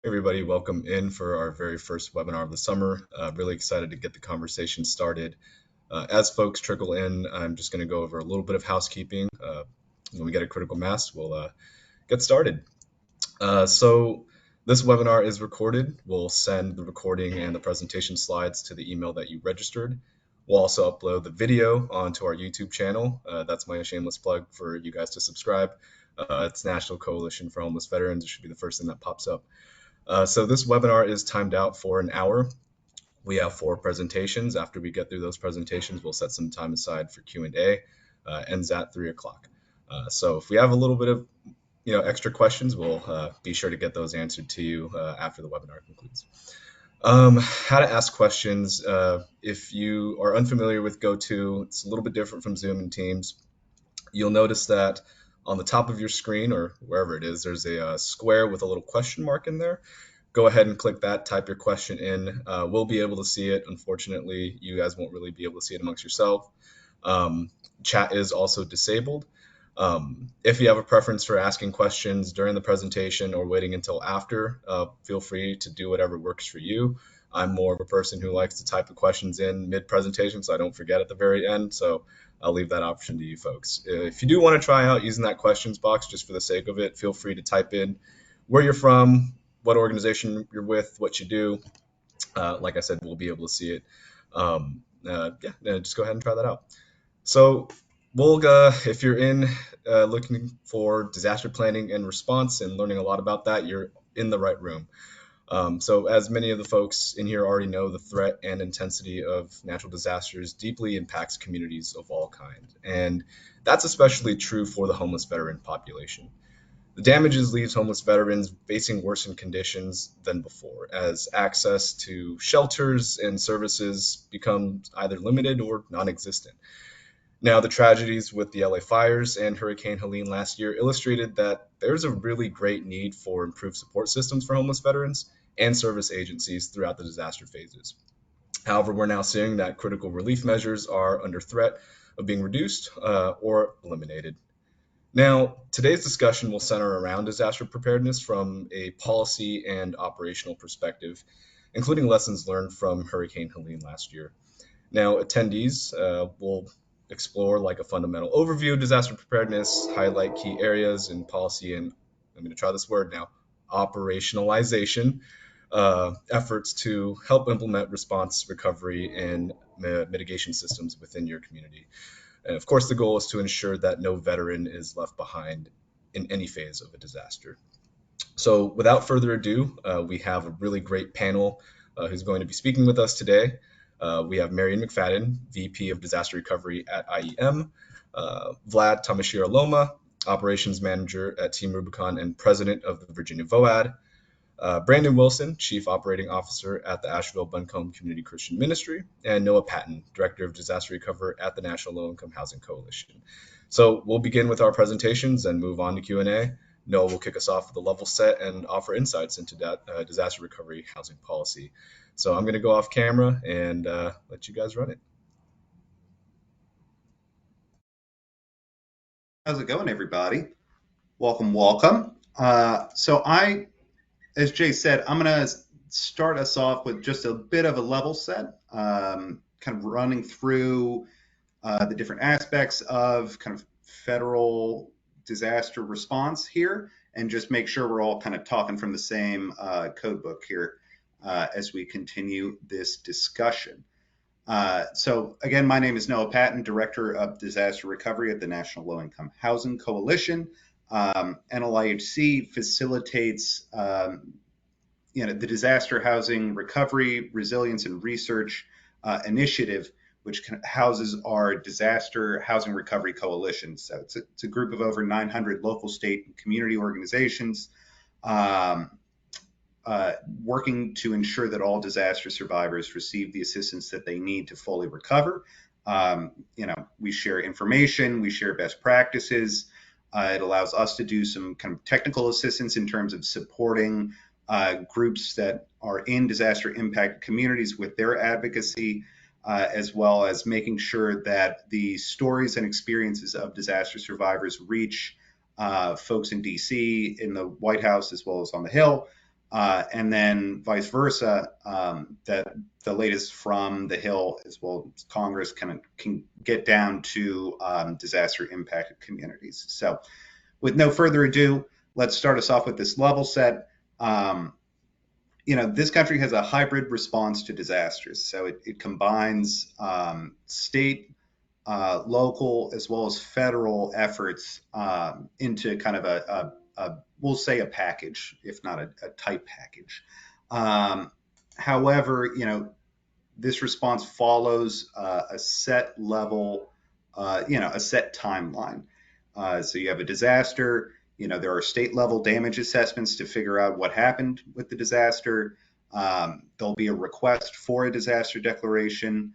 Everybody, welcome in for our very first webinar of the summer. Really excited to get the conversation started. As folks trickle in, I'm just going to go over a little bit of housekeeping. When we get a critical mass, we'll get started. So this webinar is recorded. We'll send the recording and the presentation slides to the email that you registered. We'll also upload the video onto our YouTube channel. That's my shameless plug for you guys to subscribe. It's National Coalition for Homeless Veterans. It should be the first thing that pops up. So this webinar is timed out for an hour. We have 4 presentations. After we get through those presentations, we'll set some time aside for Q&A. Ends at 3 o'clock. So if we have a little bit of extra questions, we'll be sure to get those answered to you after the webinar concludes. How to ask questions. If you are unfamiliar with GoTo, it's a little bit different from Zoom and Teams. You'll notice that on the top of your screen or wherever it is, there's a square with a little question mark in there. Go ahead and click that, type your question in. We'll be able to see it. Unfortunately, you guys won't really be able to see it amongst yourself. Chat is also disabled. If you have a preference for asking questions during the presentation or waiting until after, feel free to do whatever works for you. I'm more of a person who likes to type the questions in mid-presentation so I don't forget at the very end. So I'll leave that option to you folks. If you do want to try out using that questions box just for the sake of it, feel free to type in where you're from, what organization you're with, what you do. Like I said, we'll be able to see it. Just go ahead and try that out. So if you're looking for disaster planning and response and learning a lot about that, you're in the right room. So as many of the folks in here already know, the threat and intensity of natural disasters deeply impacts communities of all kinds. And that's especially true for the homeless veteran population. The damages leaves homeless veterans facing worsened conditions than before, as access to shelters and services becomes either limited or non-existent. Now, the tragedies with the LA fires and Hurricane Helene last year illustrated that there's a really great need for improved support systems for homeless veterans and service agencies throughout the disaster phases. However, we're now seeing that critical relief measures are under threat of being reduced or eliminated. Now, today's discussion will center around disaster preparedness from a policy and operational perspective, including lessons learned from Hurricane Helene last year. Now, attendees will explore like a fundamental overview of disaster preparedness, highlight key areas in policy, and I'm going to try this word now, operationalization efforts to help implement response, recovery, and mitigation systems within your community. And of course, the goal is to ensure that no veteran is left behind in any phase of a disaster. So without further ado, we have a really great panel who's going to be speaking with us today. We have Marion McFadden, VP of Disaster Recovery at IEM, Vlad Tamashiro-Loma, Operations Manager at Team Rubicon and President of the Virginia VOAD, Brandon Wilson, Chief Operating Officer at the Asheville-Buncombe Community Christian Ministry, and Noah Patton, Director of Disaster Recovery at the National Low-Income Housing Coalition. So we'll begin with our presentations and move on to Q&A. Noah will kick us off with a level set and offer insights into disaster recovery housing policy. So I'm going to go off camera and let you guys run it. How's it going, everybody? Welcome. As Jay said, I'm going to start us off with just a bit of a level set, kind of running through the different aspects of kind of federal disaster response here, and just make sure we're all kind of talking from the same code book here as we continue this discussion. So again, my name is Noah Patton, Director of Disaster Recovery at the National Low-Income Housing Coalition. NLIHC facilitates the Disaster Housing Recovery, Resilience, and Research Initiative, which houses our Disaster Housing Recovery Coalition. So it's a group of over 900 local, state, and community organizations working to ensure that all disaster survivors receive the assistance that they need to fully recover. We share information, we share best practices. It allows us to do some kind of technical assistance in terms of supporting groups that are in disaster impacted communities with their advocacy, as well as making sure that the stories and experiences of disaster survivors reach folks in DC, in the White House, as well as on the Hill, and then vice versa, that the latest from the Hill as well as Congress can get down to disaster impacted communities. So with no further ado, let's start us off with this level set. This country has a hybrid response to disasters. So it combines state, local, as well as federal efforts into kind of we'll say a package, if not a type package. However, this response follows a set level, a set timeline. So you have a disaster, there are state level damage assessments to figure out what happened with the disaster. There'll be a request for a disaster declaration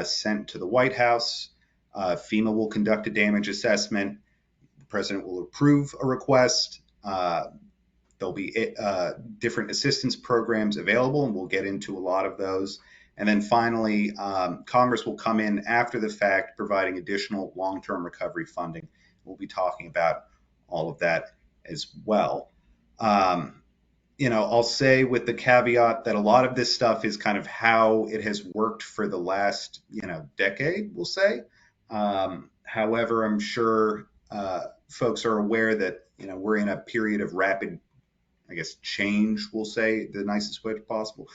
sent to the White House. FEMA will conduct a damage assessment. The president will approve a request. There'll be different assistance programs available, and we'll get into a lot of those. And then finally, Congress will come in after the fact, providing additional long-term recovery funding. We'll be talking about all of that as well. I'll say with the caveat that a lot of this stuff is kind of how it has worked for the last, decade, we'll say. However, I'm sure folks are aware that, we're in a period of rapid, change, we'll say, the nicest way possible,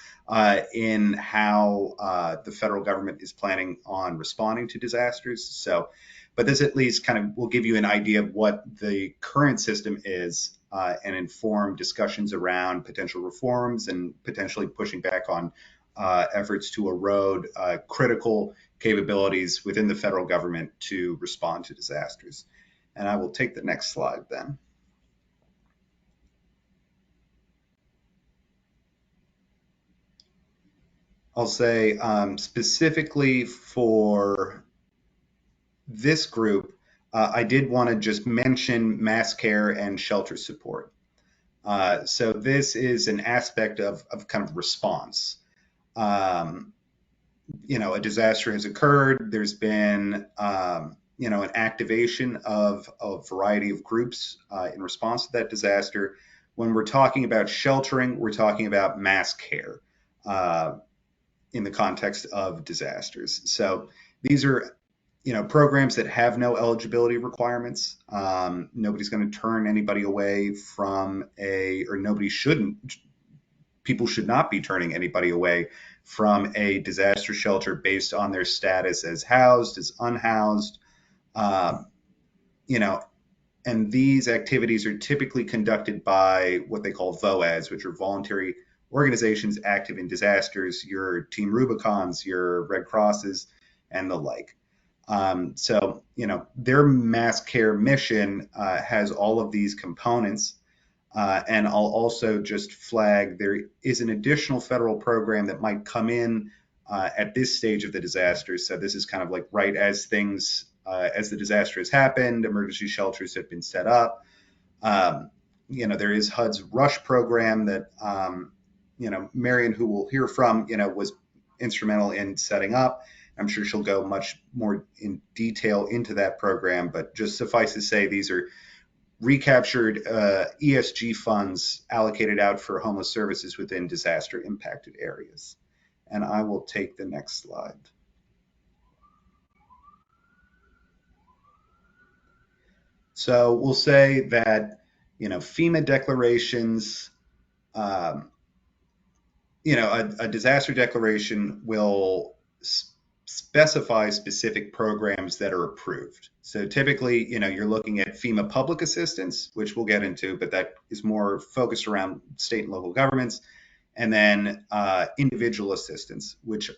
in how the federal government is planning on responding to disasters. So, but this at least kind of will give you an idea of what the current system is and inform discussions around potential reforms and potentially pushing back on efforts to erode critical capabilities within the federal government to respond to disasters. And I will take the next slide then. I'll say specifically for this group, I did want to just mention mass care and shelter support. So this is an aspect of kind of response. A disaster has occurred. There's been, an activation of a variety of groups in response to that disaster. When we're talking about sheltering, we're talking about mass care in the context of disasters. So these are, programs that have no eligibility requirements. Nobody's going to turn anybody away from people should not be turning anybody away from a disaster shelter based on their status as housed, as unhoused, and these activities are typically conducted by what they call VOADs, which are voluntary organizations active in disasters, your Team Rubicons, your Red Crosses, and the like. So, their mass care mission has all of these components. And I'll also just flag there is an additional federal program that might come in at this stage of the disaster. So this is kind of like right as things, as the disaster has happened, emergency shelters have been set up. There is HUD's RUSH program that, Marion, who we'll hear from, was instrumental in setting up. I'm sure she'll go much more in detail into that program, but just suffice to say, these are recaptured ESG funds allocated out for homeless services within disaster impacted areas. And I will take the next slide. So we'll say that, FEMA declarations, a disaster declaration will specify specific programs that are approved. So typically, you're looking at FEMA public assistance, which we'll get into, but that is more focused around state and local governments. And then individual assistance, which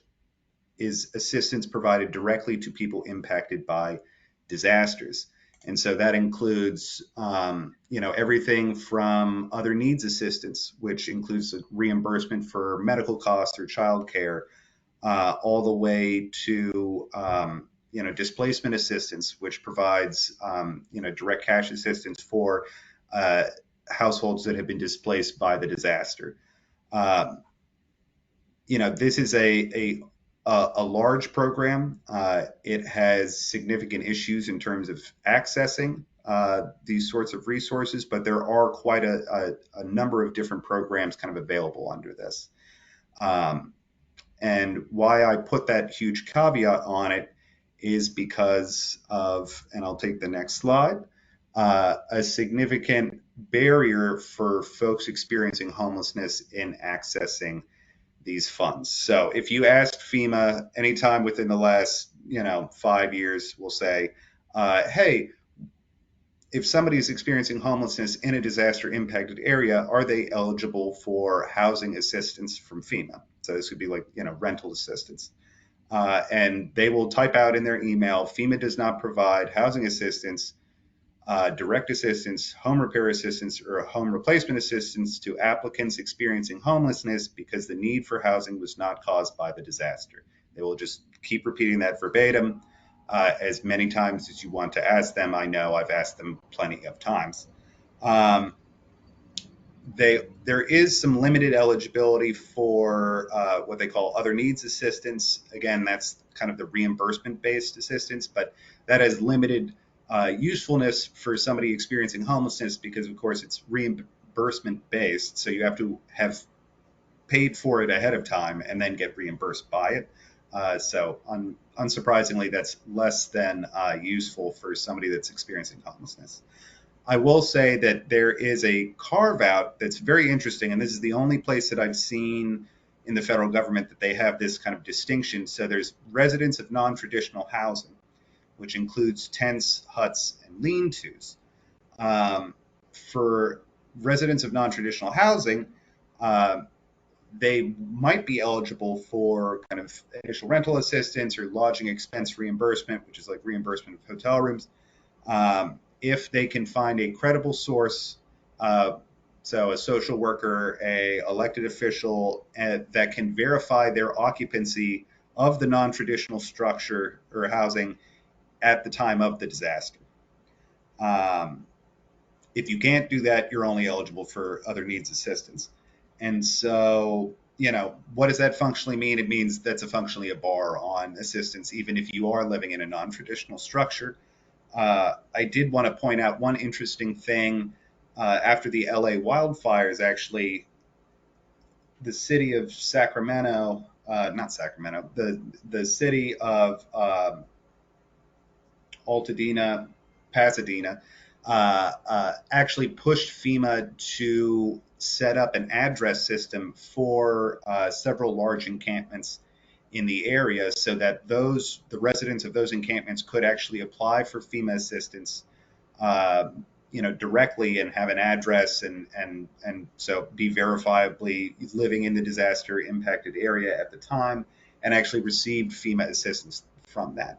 is assistance provided directly to people impacted by disasters. And so that includes, everything from other needs assistance, which includes reimbursement for medical costs or childcare, all the way to, displacement assistance, which provides, direct cash assistance for households that have been displaced by the disaster. This is a large program. It has significant issues in terms of accessing these sorts of resources, but there are quite a number of different programs kind of available under this. And why I put that huge caveat on it is because of, and I'll take the next slide, a significant barrier for folks experiencing homelessness in accessing these funds. So if you asked FEMA anytime within the last 5 years, we'll say, hey, if somebody is experiencing homelessness in a disaster impacted area, are they eligible for housing assistance from FEMA? So this would be like, rental assistance. And they will type out in their email, FEMA does not provide housing assistance, direct assistance, home repair assistance, or home replacement assistance to applicants experiencing homelessness because the need for housing was not caused by the disaster. They will just keep repeating that verbatim as many times as you want to ask them. I know I've asked them plenty of times. There is some limited eligibility for what they call other needs assistance. Again, that's kind of the reimbursement-based assistance, but that has limited usefulness for somebody experiencing homelessness because, of course, it's reimbursement-based, so you have to have paid for it ahead of time and then get reimbursed by it. So unsurprisingly, that's less than useful for somebody that's experiencing homelessness. I will say that there is a carve out that's very interesting, and this is the only place that I've seen in the federal government that they have this kind of distinction. So there's residents of non-traditional housing, which includes tents, huts, and lean-tos. For residents of non-traditional housing, they might be eligible for kind of initial rental assistance or lodging expense reimbursement, which is like reimbursement of hotel rooms, if they can find a credible source, so a social worker, a elected official that can verify their occupancy of the non-traditional structure or housing at the time of the disaster. If you can't do that, you're only eligible for other needs assistance. And so, what does that functionally mean? It means that's functionally a bar on assistance, even if you are living in a non-traditional structure. I did want to point out one interesting thing. After the LA wildfires, actually, the city of Sacramento, not Sacramento, the city of Altadena, Pasadena, actually pushed FEMA to set up an address system for several large encampments in the area so that the residents of those encampments could actually apply for FEMA assistance, directly and have an address and so be verifiably living in the disaster impacted area at the time and actually received FEMA assistance from that.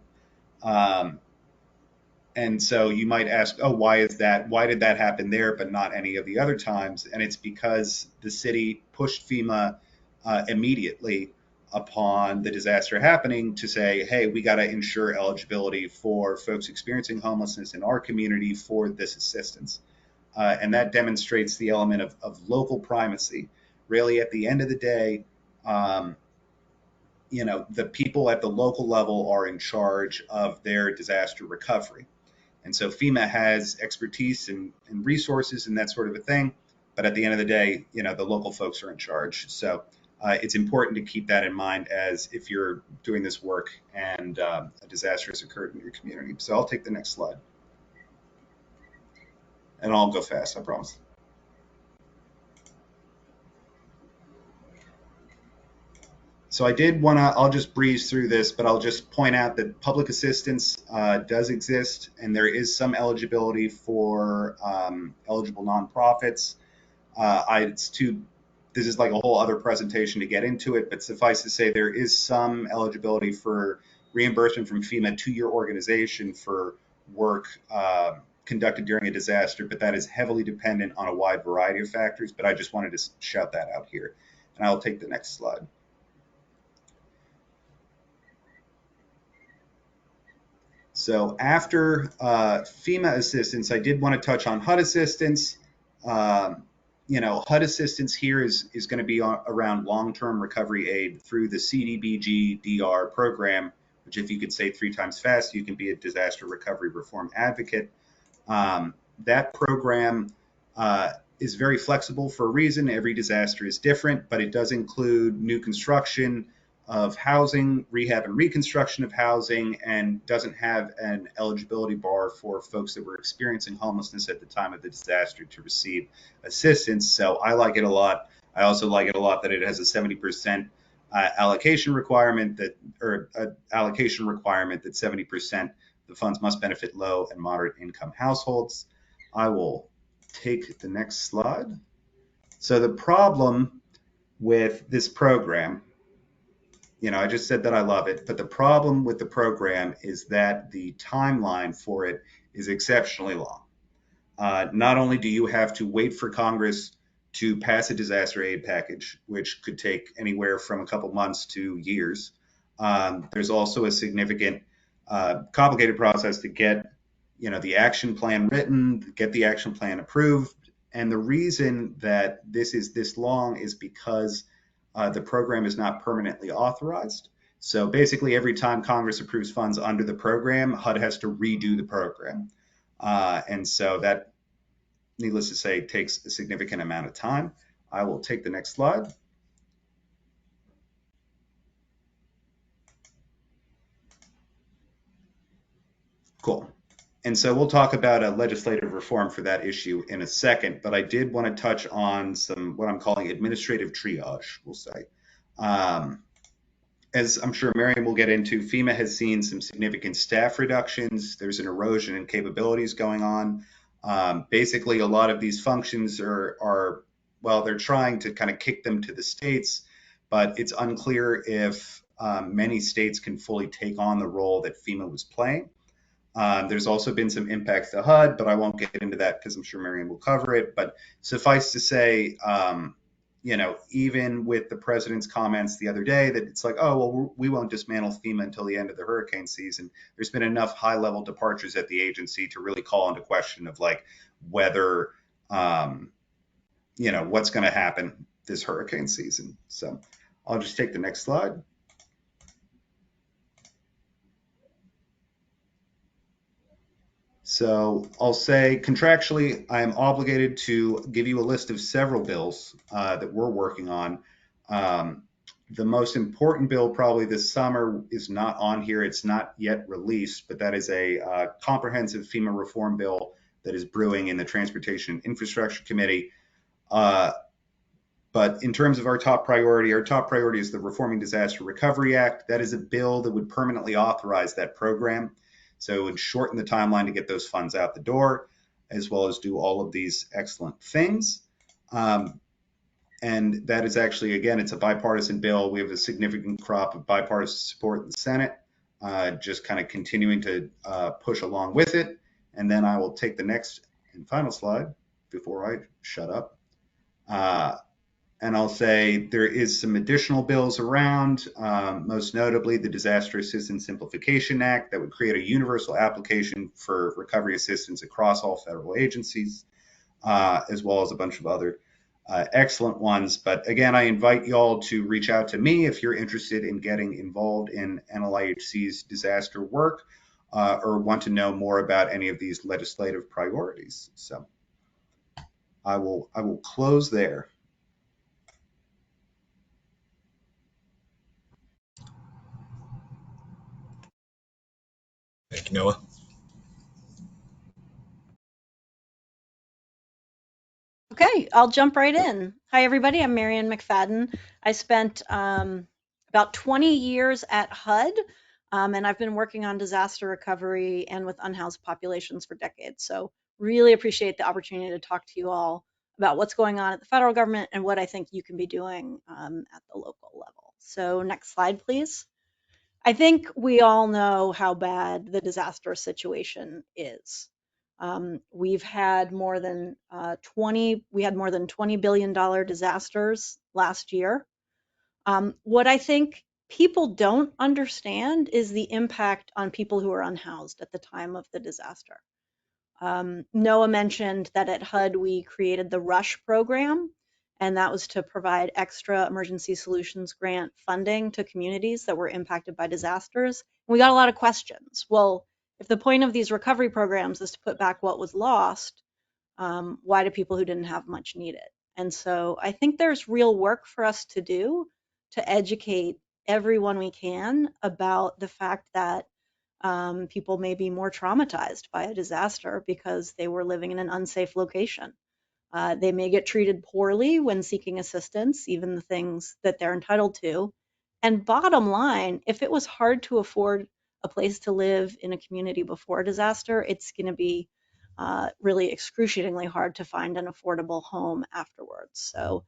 And so you might ask, oh, why is that? Why did that happen there, but not any of the other times? And it's because the city pushed FEMA immediately upon the disaster happening to say, hey, we got to ensure eligibility for folks experiencing homelessness in our community for this assistance. And that demonstrates the element of local primacy. Really, at the end of the day, the people at the local level are in charge of their disaster recovery. And so FEMA has expertise and resources and that sort of a thing. But at the end of the day, the local folks are in charge. So it's important to keep that in mind as if you're doing this work and a disaster has occurred in your community. So I'll take the next slide. And I'll go fast, I promise. So I did want to, I'll just breeze through this, but I'll just point out that public assistance does exist, and there is some eligibility for eligible nonprofits. This is like a whole other presentation to get into it, but suffice to say there is some eligibility for reimbursement from FEMA to your organization for work conducted during a disaster, but that is heavily dependent on a wide variety of factors, but I just wanted to shout that out here. And I'll take the next slide. So after FEMA assistance, I did want to touch on HUD assistance. HUD assistance here is going to be around long-term recovery aid through the CDBG-DR program, which if you could say 3 times fast, you can be a disaster recovery reform advocate. That program is very flexible for a reason. Every disaster is different, but it does include new construction of housing, rehab and reconstruction of housing, and doesn't have an eligibility bar for folks that were experiencing homelessness at the time of the disaster to receive assistance. So I like it a lot. I also like it a lot that it has a 70% allocation requirement that 70% the funds must benefit low and moderate income households. I will take the next slide. So the problem with this program, I just said that I love it, but the problem with the program is that the timeline for it is exceptionally long. Not only do you have to wait for Congress to pass a disaster aid package, which could take anywhere from a couple months to years, there's also a significant, complicated process to get, the action plan written, get the action plan approved. And the reason that this is this long is because the program is not permanently authorized. So basically, every time Congress approves funds under the program, HUD has to redo the program. And so that, needless to say, takes a significant amount of time. I will take the next slide. Cool. And so we'll talk about a legislative reform for that issue in a second, but I did want to touch on some what I'm calling administrative triage, we'll say. As I'm sure Marion will get into, FEMA has seen some significant staff reductions. There's an erosion in capabilities going on. Basically, a lot of these functions are, well, they're trying to kind of kick them to the states, but it's unclear if many states can fully take on the role that FEMA was playing. There's also been some impacts to HUD, but I won't get into that because I'm sure Marion will cover it. But suffice to say, even with the president's comments the other day that it's like, oh, well, we won't dismantle FEMA until the end of the hurricane season. There's been enough high-level departures at the agency to really call into question of like whether, what's going to happen this hurricane season. So I'll just take the next slide. So I'll say contractually, I am obligated to give you a list of several bills that we're working on. The most important bill probably this summer is not on here. It's not yet released, but that is a comprehensive FEMA reform bill that is brewing in the Transportation and Infrastructure Committee. But in terms of our top priority is the Reforming Disaster Recovery Act. That is a bill that would permanently authorize that program. So it would shorten the timeline to get those funds out the door, as well as do all of these excellent things. And that is actually, again, it's a bipartisan bill. We have a significant crop of bipartisan support in the Senate, just kind of continuing to push along with it. And then I will take the next and final slide before I shut up. And I'll say there is some additional bills around, most notably the Disaster Assistance Simplification Act that would create a universal application for recovery assistance across all federal agencies, as well as a bunch of other excellent ones. But again, I invite y'all to reach out to me if you're interested in getting involved in NLIHC's disaster work or want to know more about any of these legislative priorities. So I will close there. Thank you, Noah. Okay, I'll jump right in. Hi, everybody. I'm Marion McFadden. I spent about 20 years at HUD, and I've been working on disaster recovery and with unhoused populations for decades. So really appreciate the opportunity to talk to you all about what's going on at the federal government and what I think you can be doing at the local level. So next slide, please. I think we all know how bad the disaster situation is. We've had more than $20 billion disasters last year. What I think people don't understand is the impact on people who are unhoused at the time of the disaster. Noah mentioned that at HUD we created the RUSH program, and that was to provide extra emergency solutions grant funding to communities that were impacted by disasters. And we got a lot of questions. Well, If the point of these recovery programs is to put back what was lost, why do people who didn't have much need it? And so I think there's real work for us to do to educate everyone we can about the fact that people may be more traumatized by a disaster because they were living in an unsafe location. They may get treated poorly when seeking assistance, even the things that they're entitled to. And bottom line, if it was hard to afford a place to live in a community before a disaster, it's going to be really excruciatingly hard to find an affordable home afterwards. So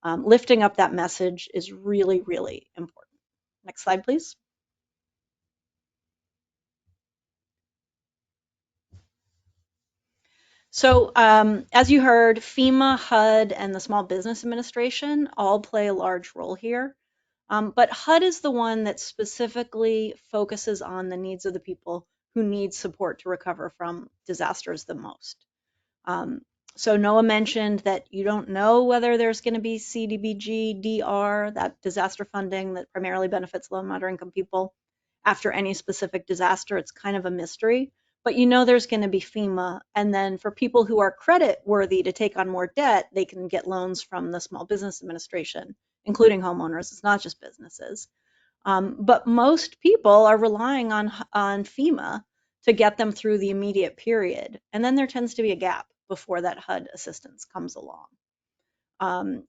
lifting up that message is really, really important. Next slide, please. So as you heard, FEMA, HUD, and the Small Business Administration all play a large role here. But HUD is the one that specifically focuses on the needs of the people who need support to recover from disasters the most. So Noah mentioned that you don't know whether there's going to be CDBG, DR, that disaster funding that primarily benefits low and moderate income people after any specific disaster. It's kind of a mystery, but you know there's going to be FEMA. And then for people who are credit worthy to take on more debt, they can get loans from the Small Business Administration, including homeowners. It's not just businesses. But most people are relying on FEMA to get them through the immediate period. And then there tends to be a gap before that HUD assistance comes along.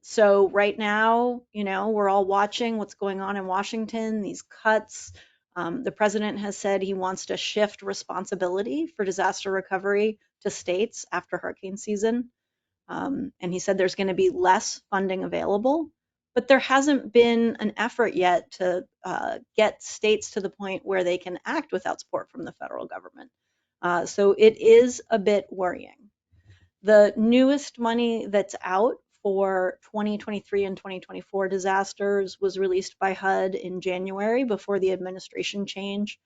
So right now, you know, we're all watching what's going on in Washington, these cuts. The president has said he wants to shift responsibility for disaster recovery to states after hurricane season. And he said there's going to be less funding available, but there hasn't been an effort yet to get states to the point where they can act without support from the federal government. So it is a bit worrying. The newest money that's out for 2023 and 2024 disasters was released by HUD in January before the administration change.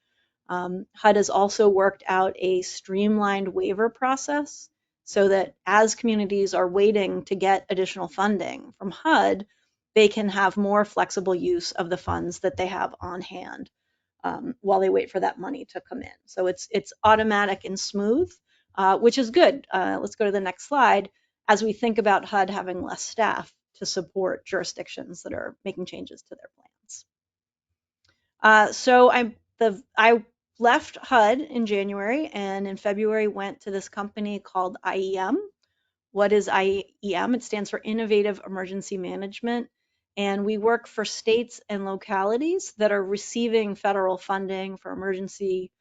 HUD has also worked out a streamlined waiver process so that as communities are waiting to get additional funding from HUD, they can have more flexible use of the funds that they have on hand while they wait for that money to come in. So it's automatic and smooth, which is good. Let's go to the next slide as we think about HUD having less staff to support jurisdictions that are making changes to their plans. So I left HUD in January and in February went to this company called IEM. What is IEM? It stands for Innovative Emergency Management. And we work for states and localities that are receiving federal funding for emergency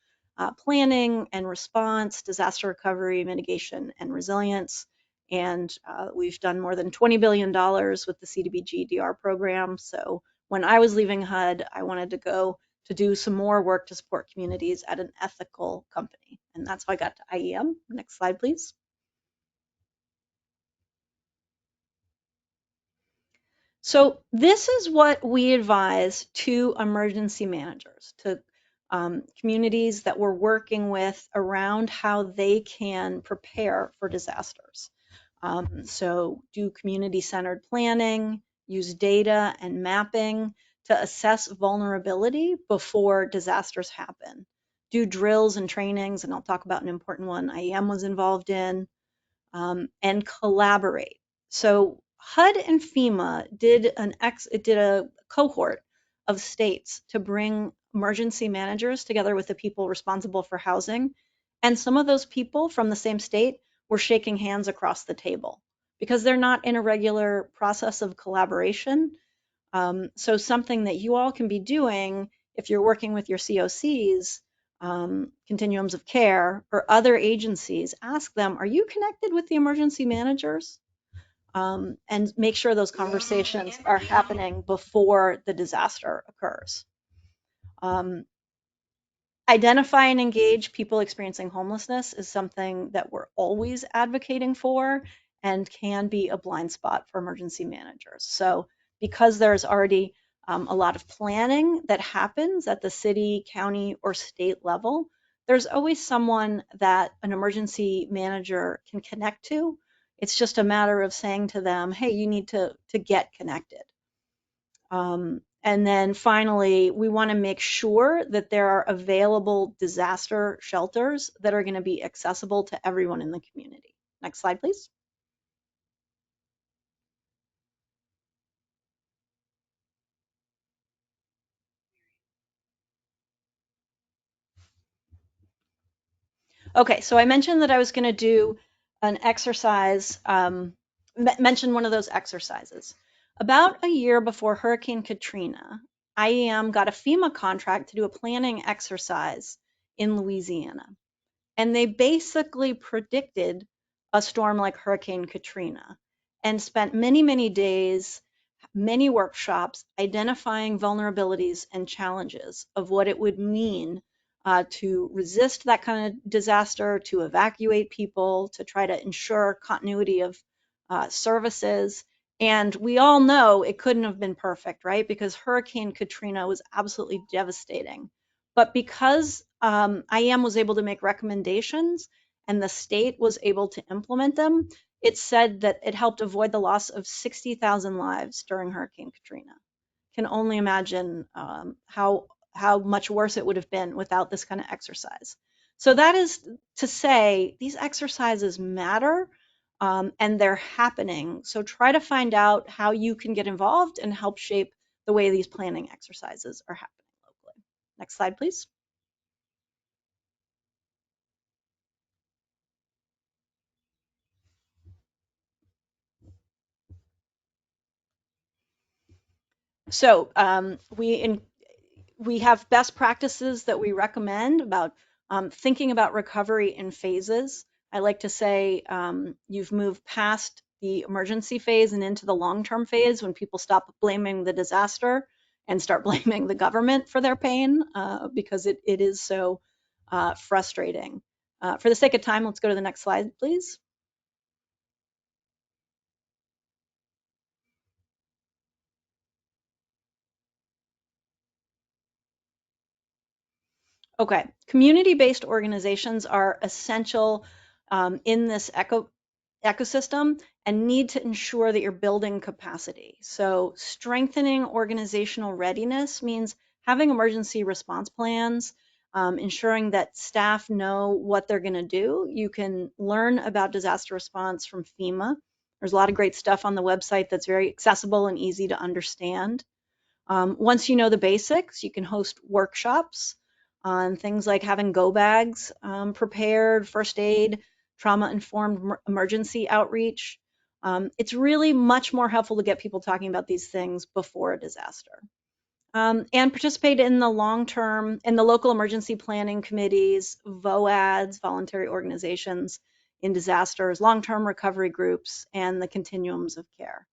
planning and response, disaster recovery, mitigation, and resilience. And we've done more than $20 billion with the CDBG DR program. So when I was leaving HUD, I wanted to go to do some more work to support communities at an ethical company. And that's how I got to IEM. Next slide, please. So this is what we advise to emergency managers, to communities that we're working with around how they can prepare for disasters. So do community-centered planning, use data and mapping to assess vulnerability before disasters happen. Do drills and trainings, and I'll talk about an important one IEM was involved in, and collaborate. So HUD and FEMA did a cohort of states to bring emergency managers together with the people responsible for housing. And some of those people from the same state were shaking hands across the table because they're not in a regular process of collaboration. So something that you all can be doing if you're working with your COCs, continuums of care, or other agencies, ask them, are you connected with the emergency managers? And make sure those conversations are happening before the disaster occurs. Identify and engage people experiencing homelessness is something that we're always advocating for and can be a blind spot for emergency managers. So because there's already a lot of planning that happens at the city, county, or state level, there's always someone that an emergency manager can connect to. It's just a matter of saying to them, hey, you need to get connected. And then finally, we want to make sure that there are available disaster shelters that are going to be accessible to everyone in the community. Next slide, please. Okay, so I mentioned that I was going to do an exercise, mention one of those exercises. About a year before Hurricane Katrina, IEM got a FEMA contract to do a planning exercise in Louisiana. And they basically predicted a storm like Hurricane Katrina and spent many, many days, many workshops identifying vulnerabilities and challenges of what it would mean to resist that kind of disaster, to evacuate people, to try to ensure continuity of services. And we all know it couldn't have been perfect, right? Because Hurricane Katrina was absolutely devastating. But because IEM was able to make recommendations and the state was able to implement them, it said that it helped avoid the loss of 60,000 lives during Hurricane Katrina. Can only imagine how much worse it would have been without this kind of exercise. So that is to say these exercises matter, and they're happening. So try to find out how you can get involved and help shape the way these planning exercises are happening locally. Next slide, please. So we have best practices that we recommend about thinking about recovery in phases. I like to say you've moved past the emergency phase and into the long-term phase when people stop blaming the disaster and start blaming the government for their pain because it is so frustrating. For the sake of time, let's go to the next slide, please. Okay, community-based organizations are essential in this ecosystem and need to ensure that you're building capacity. So strengthening organizational readiness means having emergency response plans, ensuring that staff know what they're going to do. You can learn about disaster response from FEMA. There's a lot of great stuff on the website that's very accessible and easy to understand. Once you know the basics, you can host workshops on things like having go bags prepared, first aid, trauma-informed emergency outreach. It's really much more helpful to get people talking about these things before a disaster. And participate in the long-term, in the local emergency planning committees, VOADs, voluntary organizations in disasters, long-term recovery groups, and the continuums of care.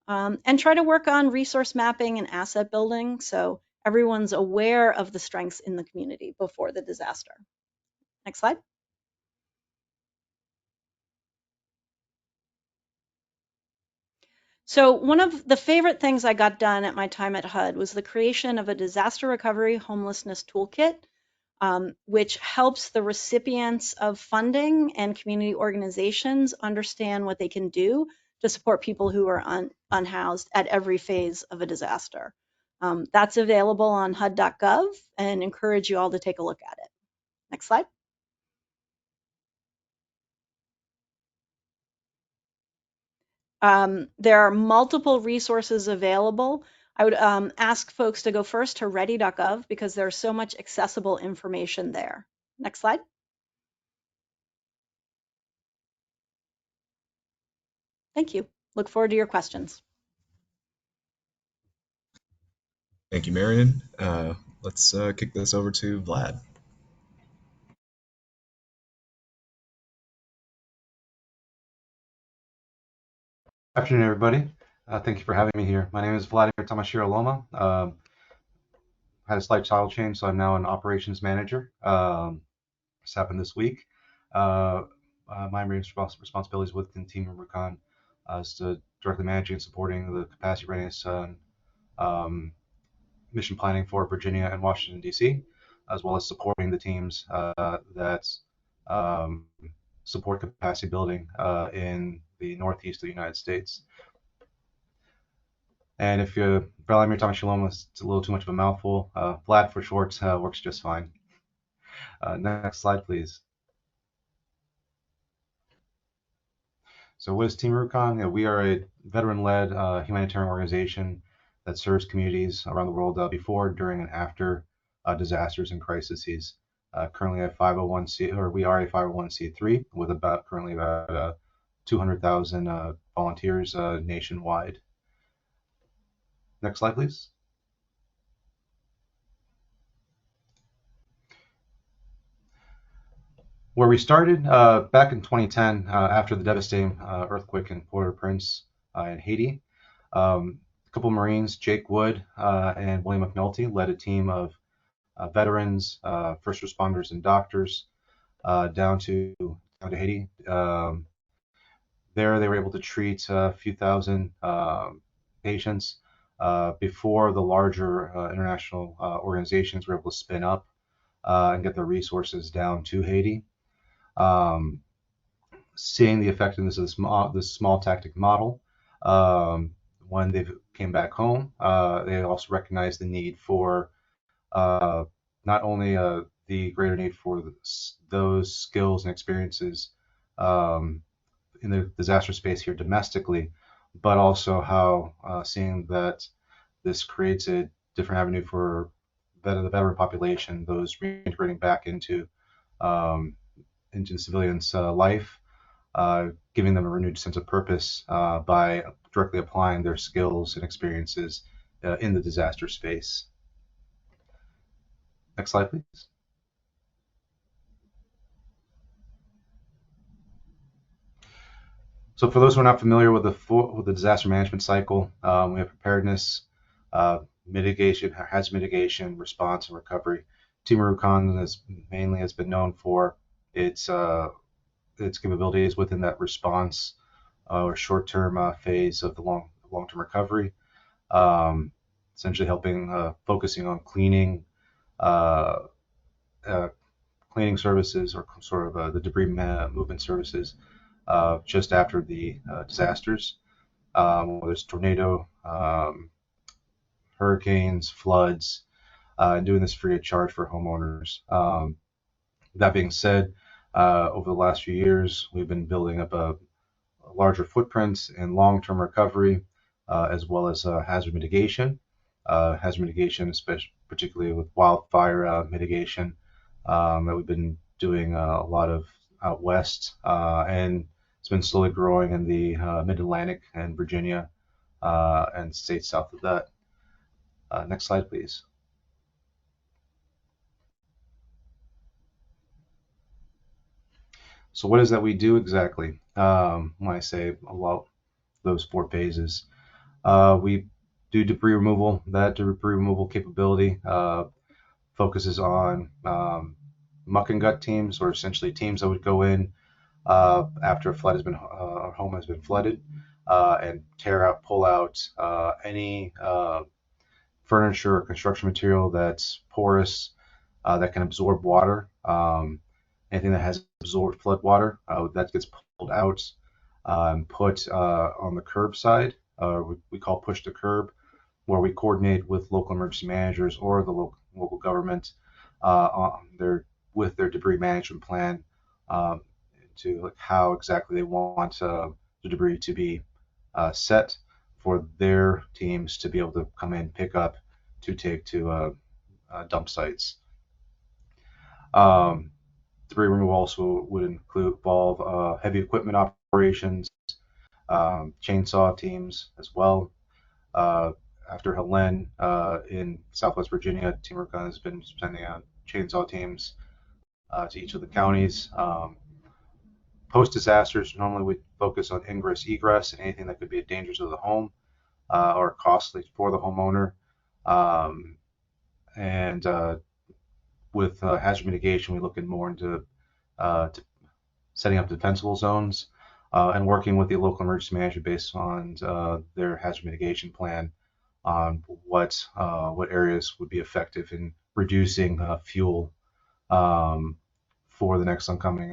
And try to work on resource mapping and asset building so everyone's aware of the strengths in the community before the disaster. Next slide. So one of the favorite things I got done at my time at HUD was the creation of a disaster recovery homelessness toolkit, which helps the recipients of funding and community organizations understand what they can do to support people who are unhoused at every phase of a disaster. That's available on HUD.gov and encourage you all to take a look at it. Next slide. There are multiple resources available. I would ask folks to go first to ready.gov because there's so much accessible information there. Next slide. Thank you. Look forward to your questions. Thank you, Marion. Let's kick this over to Vlad. Afternoon, everybody. Thank you for having me here. My name is Vladimir Tamashiro-Loma. Had a slight title change, so I'm now an operations manager. This happened this week. My main responsibilities within Team Rubicon is to directly managing and supporting the capacity readiness mission planning for Virginia and Washington, D.C., as well as supporting the teams that support capacity building in the Northeast of the United States. And if you Vladimir Tamashiro-Loma is a little too much of a mouthful, Vlad for short works just fine. Next slide, please. So what is Team Rubicon? We are a veteran-led humanitarian organization that serves communities around the world before, during, and after disasters and crises. Currently a 501c, or we are a 501c3 with currently about 200,000 volunteers nationwide. Next slide, please. Where we started back in 2010, after the devastating earthquake in Port-au-Prince in Haiti, a couple of Marines, Jake Wood and William McNulty, led a team of veterans, first responders, and doctors down to Haiti. There, they were able to treat a few thousand patients before the larger international organizations were able to spin up and get their resources down to Haiti. Seeing the effectiveness of this small tactic model, when they came back home, they also recognized the need for not only the greater need for those skills and experiences in the disaster space here domestically, but also how seeing that this creates a different avenue for the veteran population, those reintegrating back into the civilian's life, giving them a renewed sense of purpose by directly applying their skills and experiences in the disaster space. Next slide, please. So for those who are not familiar with the disaster management cycle, we have preparedness, mitigation, hazard mitigation, response, and recovery. Team Rubicon has been known for its capabilities within that response or short-term phase of the long-term recovery, essentially helping focusing on cleaning services, or sort of the debris movement services just after the disasters, whether it's tornado, hurricanes, floods, and doing this free of charge for homeowners. That being said, over the last few years, we've been building up a larger footprint in long-term recovery, as well as hazard mitigation. Hazard mitigation, especially particularly with wildfire mitigation, that we've been doing a lot of out west, and it's been slowly growing in the Mid-Atlantic and Virginia and states south of that. Next slide, please. So what is that we do exactly? When I say about those 4 phases, we do debris removal. That debris removal capability focuses on muck and gut teams, or essentially teams that would go in after a home has been flooded, and pull out any furniture or construction material that's porous, that can absorb water. Anything that has absorbed flood water, that gets pulled out and put on the curb side. We call push to curb, where we coordinate with local emergency managers or the local government with their debris management plan to how exactly they want the debris to be set for their teams to be able to come in, pick up, to take to dump sites. Debris removal also would involve heavy equipment operations, chainsaw teams as well. After Helene in Southwest Virginia, Team Rubicon has been sending out chainsaw teams to each of the counties. Post-disasters, normally we focus on ingress, egress, and anything that could be a danger to the home or costly for the homeowner. With hazard mitigation, we look more into setting up defensible zones and working with the local emergency manager based on their hazard mitigation plan on what areas would be effective in reducing fuel for the next oncoming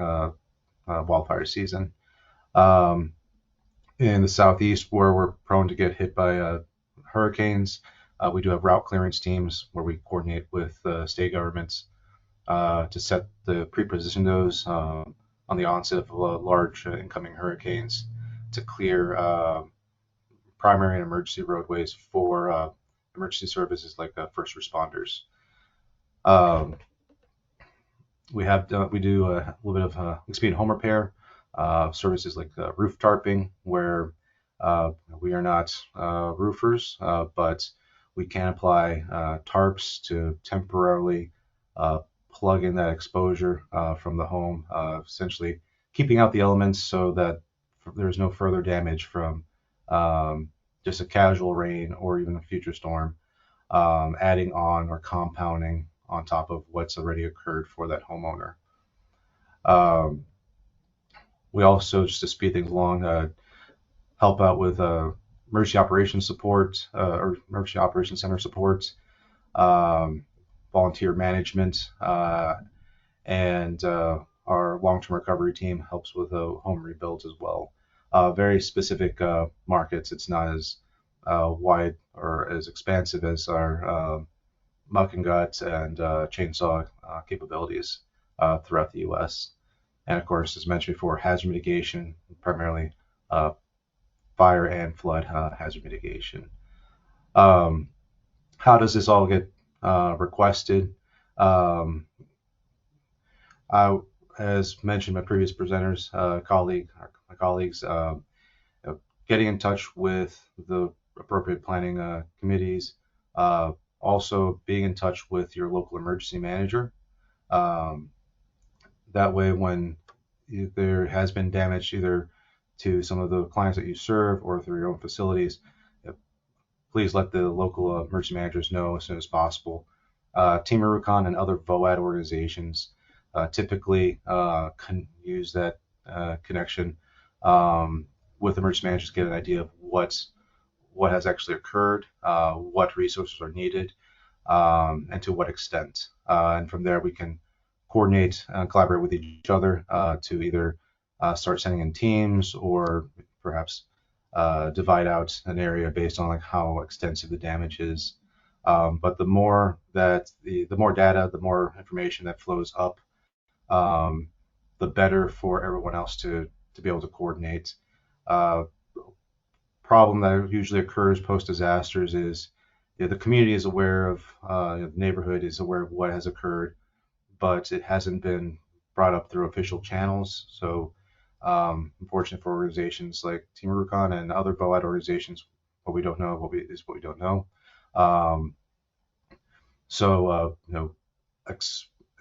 wildfire season. In the southeast, where we're prone to get hit by hurricanes. We do have route clearance teams where we coordinate with state governments to set the pre-position those on the onset of large incoming hurricanes to clear primary and emergency roadways for emergency services like first responders. We do a little bit of expedient home repair services like roof tarping, where we are not roofers, but we can apply tarps to temporarily plug in that exposure from the home, essentially keeping out the elements so that there's no further damage from just a casual rain or even a future storm, adding on or compounding on top of what's already occurred for that homeowner. We also, just to speed things along, help out with emergency operations support or emergency operations center support, volunteer management, and our long-term recovery team helps with home rebuilds as well. Very specific markets. It's not as wide or as expansive as our muck and gut and chainsaw capabilities throughout the U.S. And of course, as mentioned before, hazard mitigation, primarily fire and flood hazard mitigation. How does this all get requested? As mentioned by previous presenters, my colleagues, getting in touch with the appropriate planning committees, also being in touch with your local emergency manager. That way, when there has been damage either to some of the clients that you serve or through your own facilities, please let the local emergency managers know as soon as possible. Team Rubicon and other VOAD organizations typically can use that connection with emergency managers to get an idea of what has actually occurred, what resources are needed, and to what extent. And from there, we can coordinate and collaborate with each other to either start sending in teams or perhaps divide out an area based on like how extensive the damage is. But the more that the more data, the more information that flows up, the better for everyone else to be able to coordinate. Problem that usually occurs post disasters is the community is aware of, the neighborhood is aware of what has occurred, but it hasn't been brought up through official channels. So unfortunate for organizations like Team Rubicon and other VOAD organizations, what we don't know is what we don't know.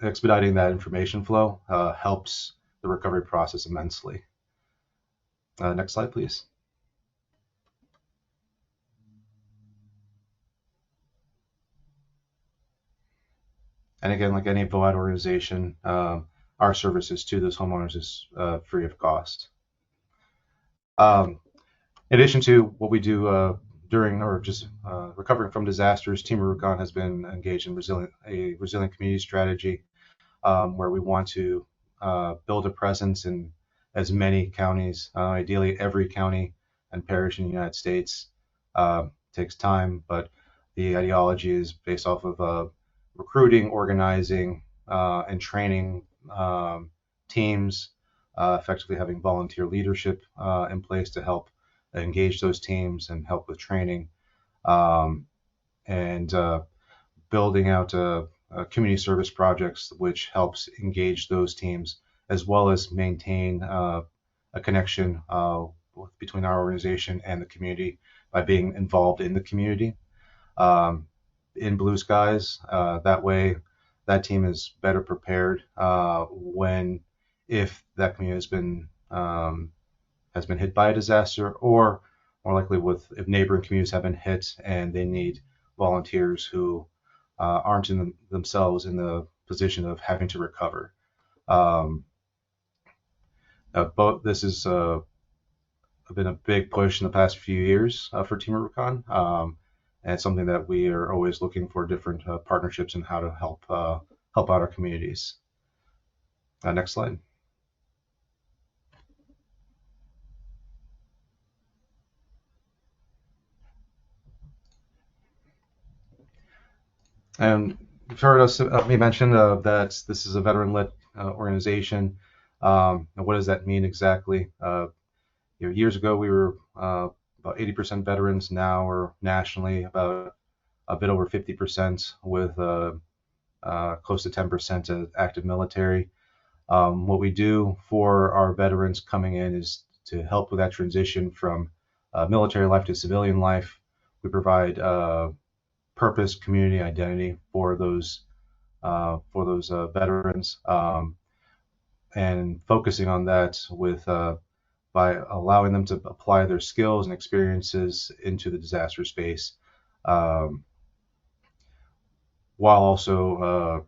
Expediting that information flow helps the recovery process immensely. Next slide, please. And again, like any VOAD organization, our services to those homeowners is free of cost. In addition to what we do during or just recovering from disasters, Team Rubicon has been engaged in a resilient community strategy where we want to build a presence in as many counties, ideally every county and parish in the United States. Takes time, but the ideology is based off of recruiting, organizing, and training teams, effectively having volunteer leadership in place to help engage those teams and help with training, and building out community service projects, which helps engage those teams as well as maintain a connection between our organization and the community by being involved in the community. In blue skies, that way that team is better prepared if that community has been hit by a disaster, or more likely if neighboring communities have been hit and they need volunteers who aren't themselves in the position of having to recover. This has been a big push in the past few years for Team Rubicon. And it's something that we are always looking for different partnerships and how to help out our communities. Next slide. And you've heard us me mention that this is a veteran-led organization. And what does that mean exactly? Years ago we were about 80% veterans. Now we're nationally about a bit over 50%, with close to 10% active military. What we do for our veterans coming in is to help with that transition from military life to civilian life. We provide purpose, community identity for those veterans, and focusing on that with by allowing them to apply their skills and experiences into the disaster space, um, while also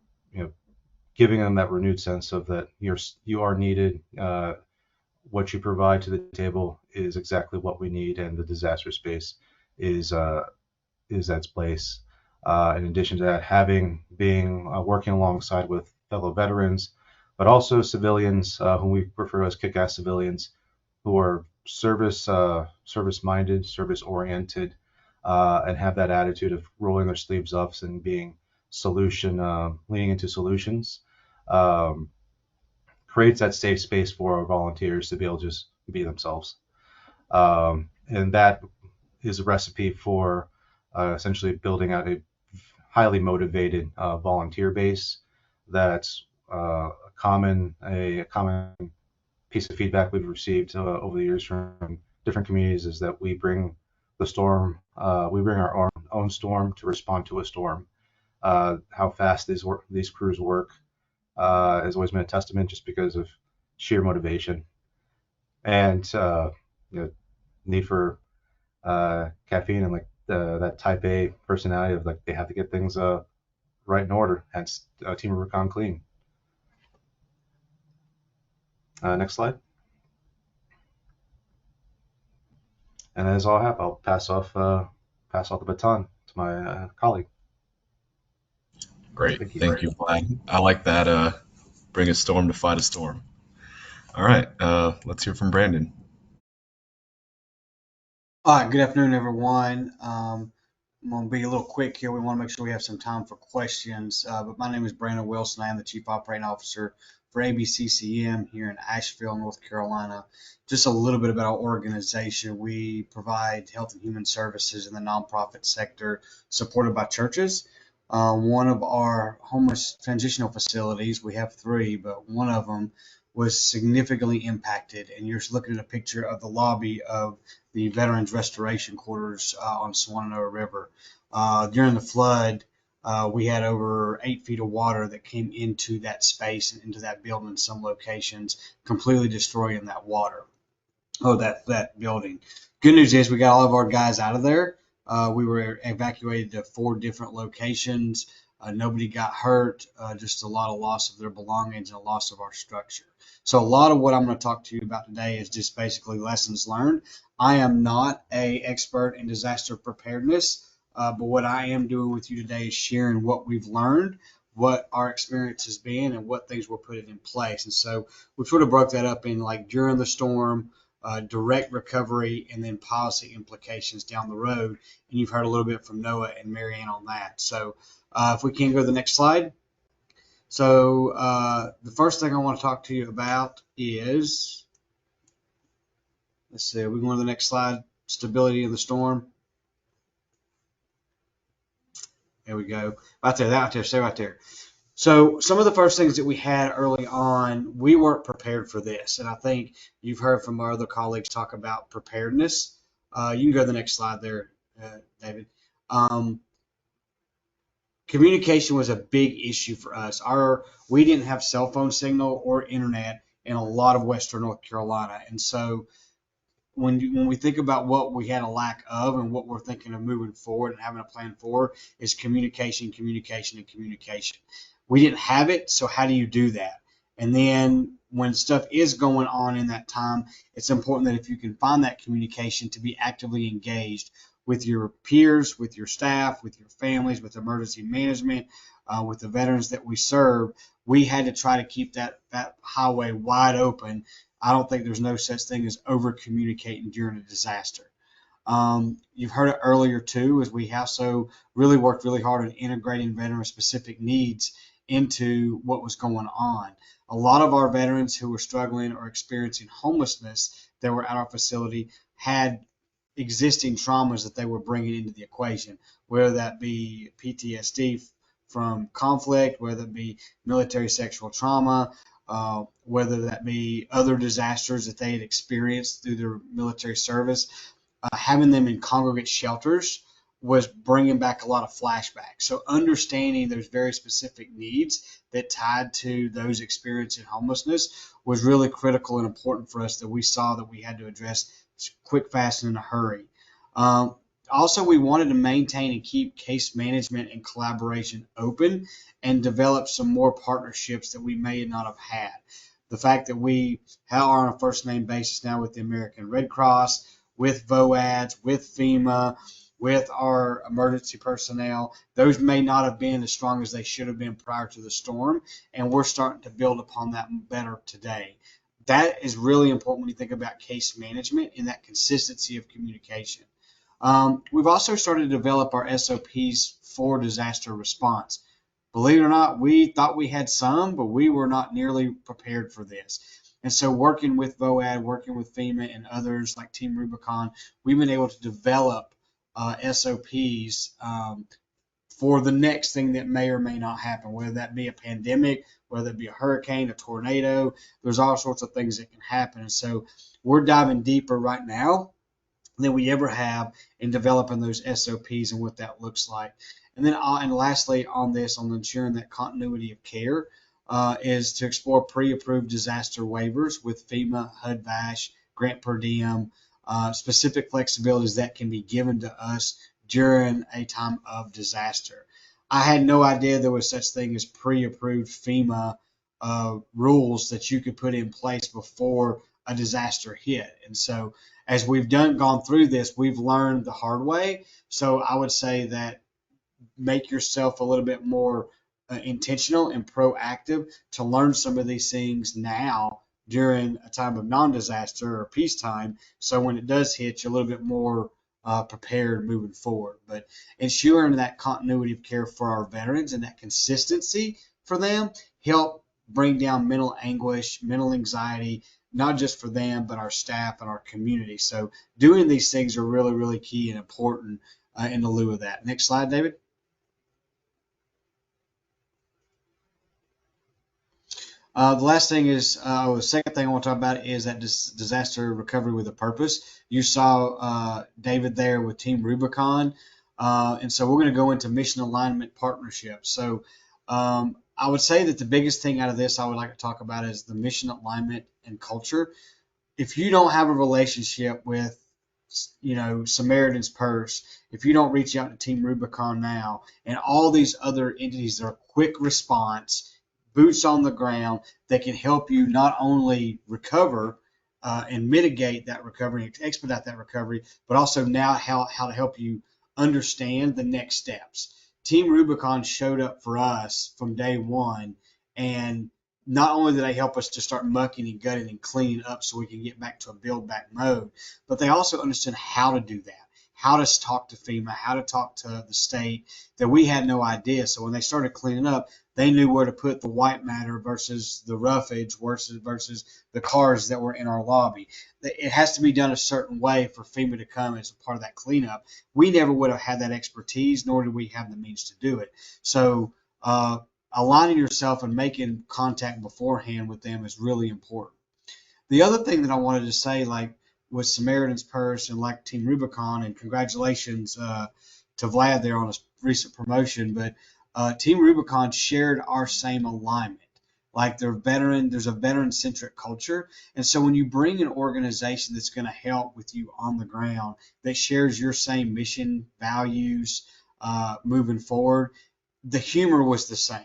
giving them that renewed sense of that you are needed. What you provide to the table is exactly what we need, and the disaster space is its place. In addition to that, being working alongside with fellow veterans, but also civilians, whom we refer to as kick-ass civilians, who are service-minded, service-oriented, and have that attitude of rolling their sleeves up and being leaning into solutions. Um, Creates that safe space for our volunteers to be able to just be themselves. And that is a recipe for essentially building out a highly motivated volunteer base. That's a common piece of feedback we've received over the years from different communities is that we bring the storm, we bring our own storm to respond to a storm. How fast these crews work has always been a testament, just because of sheer motivation and need for caffeine, and like that type A personality of like they have to get things right in order. Hence, Team Rubicon Clean. Next slide. And that is all I have. I'll pass off the baton to my colleague. Great. Thank you, Vlad. I like that. Bring a storm to fight a storm. All right. Let's hear from Brandon. All right, good afternoon, everyone. I'm going to be a little quick here. We want to make sure we have some time for questions. But my name is Brandon Wilson. I am the Chief Operating Officer for ABCCM here in Asheville, North Carolina. Just a little bit about our organization. We provide health and human services in the nonprofit sector supported by churches. One of our homeless transitional facilities, we have 3, but one of them was significantly impacted. And you're looking at a picture of the lobby of the Veterans Restoration Quarters on Shenandoah River. During the flood, we had over 8 feet of water that came into that space and into that building in some locations, completely destroying that that building. Good news is we got all of our guys out of there. We were evacuated to 4 different locations. Nobody got hurt, just a lot of loss of their belongings and a loss of our structure. So a lot of what I'm going to talk to you about today is just basically lessons learned. I am not an expert in disaster preparedness, but what I am doing with you today is sharing what we've learned, what our experience has been, and what things we're putting in place. And so we sort of broke that up in like during the storm, direct recovery, and then policy implications down the road. And you've heard a little bit from Noah and Marion on that. So if we can go to the next slide. So the first thing I want to talk to you about is, let's see, we go to the next slide, stability in the storm. There we go. Right there, stay right there. So some of the first things that we had early on, we weren't prepared for this. And I think you've heard from our other colleagues talk about preparedness. You can go to the next slide there, David. Communication was a big issue for us. We didn't have cell phone signal or internet in a lot of Western North Carolina. And so when we think about what we had a lack of and what we're thinking of moving forward and having a plan for is communication. We didn't have it, so how do you do that? And then when stuff is going on in that time, it's important that if you can find that communication, to be actively engaged with your peers, with your staff, with your families, with emergency management, with the veterans that we serve. We had to try to keep that highway wide open. I don't think there's no such thing as over communicating during a disaster. You've heard it earlier too, as we also really worked really hard on integrating veteran-specific needs into what was going on. A lot of our veterans who were struggling or experiencing homelessness that were at our facility had existing traumas that they were bringing into the equation, whether that be PTSD from conflict, whether it be military sexual trauma, whether that be other disasters that they had experienced through their military service. Having them in congregate shelters was bringing back a lot of flashbacks. So understanding those very specific needs that tied to those experiencing homelessness was really critical and important for us, that we saw that we had to address quick, fast, and in a hurry. Also, we wanted to maintain and keep case management and collaboration open and develop some more partnerships that we may not have had. The fact that we are on a first name basis now with the American Red Cross, with VOADS, with FEMA, with our emergency personnel, those may not have been as strong as they should have been prior to the storm, and we're starting to build upon that better today. That is really important when you think about case management and that consistency of communication. We've also started to develop our SOPs for disaster response. Believe it or not, we thought we had some, but we were not nearly prepared for this. And so working with VOAD, working with FEMA and others like Team Rubicon, we've been able to develop SOPs for the next thing that may or may not happen, whether that be a pandemic, whether it be a hurricane, a tornado. There's all sorts of things that can happen. And so we're diving deeper right now than we ever have in developing those SOPs and what that looks like. And then, and lastly, on ensuring that continuity of care is to explore pre-approved disaster waivers with FEMA, HUD-VASH, grant per diem, specific flexibilities that can be given to us during a time of disaster. I had no idea there was such thing as pre-approved FEMA rules that you could put in place before a disaster hit. And so as we've gone through this, we've learned the hard way. So I would say that make yourself a little bit more intentional and proactive to learn some of these things now during a time of non-disaster or peacetime. So when it does hit, you're a little bit more prepared moving forward. But ensuring that continuity of care for our veterans and that consistency for them help bring down mental anguish, mental anxiety, not just for them, but our staff and our community. So doing these things are really, really key and important in the lieu of that. Next slide, David. The last thing is, the second thing I want to talk about is that disaster recovery with a purpose. You saw David there with Team Rubicon. And so we're going to go into mission alignment partnerships. So I would say that the biggest thing out of this I would like to talk about is the mission alignment and culture. If you don't have a relationship with, Samaritan's Purse, if you don't reach out to Team Rubicon now and all these other entities that are quick response, boots on the ground that can help you not only recover and mitigate that recovery, expedite that recovery, but also now how to help you understand the next steps. Team Rubicon showed up for us from day one, and not only did they help us to start mucking and gutting and cleaning up so we can get back to a build back mode, but they also understood how to do that, how to talk to FEMA, how to talk to the state, that we had no idea. So when they started cleaning up, they knew where to put the white matter versus the roughage versus the cars that were in our lobby. It has to be done a certain way for FEMA to come as a part of that cleanup. We never would have had that expertise, nor did we have the means to do it. So aligning yourself and making contact beforehand with them is really important. The other thing that I wanted to say, like with Samaritan's Purse and like Team Rubicon, and congratulations to Vlad there on his recent promotion, but Team Rubicon shared our same alignment. Like there's a veteran-centric culture. And so when you bring an organization that's going to help with you on the ground, that shares your same mission, values, moving forward, the humor was the same,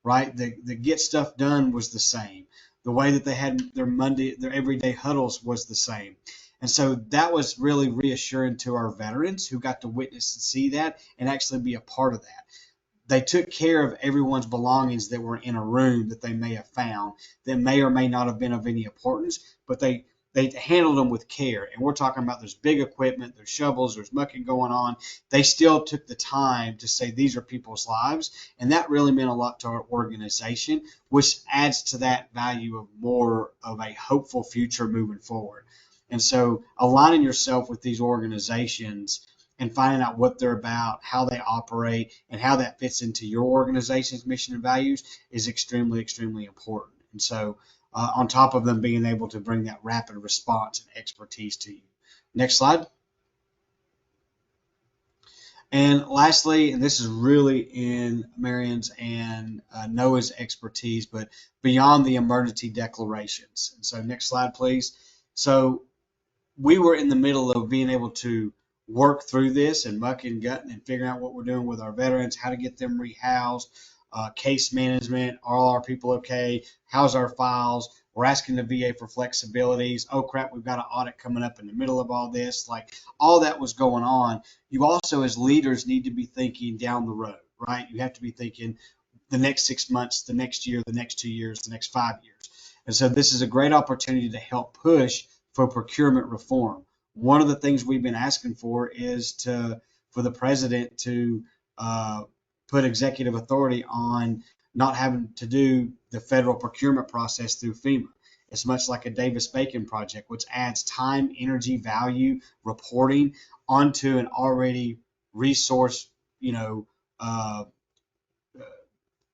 right? The get stuff done was the same. The way that they had their everyday huddles was the same. And so that was really reassuring to our veterans who got to witness and see that and actually be a part of that. They took care of everyone's belongings that were in a room that they may have found that may or may not have been of any importance, but they they handled them with care. And we're talking about there's big equipment, there's shovels, there's mucking going on. They still took the time to say these are people's lives. And that really meant a lot to our organization, which adds to that value of more of a hopeful future moving forward. And so aligning yourself with these organizations and finding out what they're about, how they operate, and how that fits into your organization's mission and values is extremely, extremely important. And so on top of them being able to bring that rapid response and expertise to you. Next slide. And lastly, and this is really in Marion's and Noah's expertise, but beyond the emergency declarations. And so next slide, please. So we were in the middle of being able to work through this and muck and gutting and figuring out what we're doing with our veterans, how to get them rehoused, case management, are all our people okay, how's our files, we're asking the VA for flexibilities, oh crap, we've got an audit coming up in the middle of all this, like all that was going on. You also as leaders need to be thinking down the road, right? You have to be thinking the next 6 months, the next year, the next 2 years, the next 5 years. And so this is a great opportunity to help push for procurement reform. One of the things we've been asking for is for the president to put executive authority on not having to do the federal procurement process through FEMA. It's much like a Davis-Bacon project, which adds time, energy, value, reporting onto an already resource,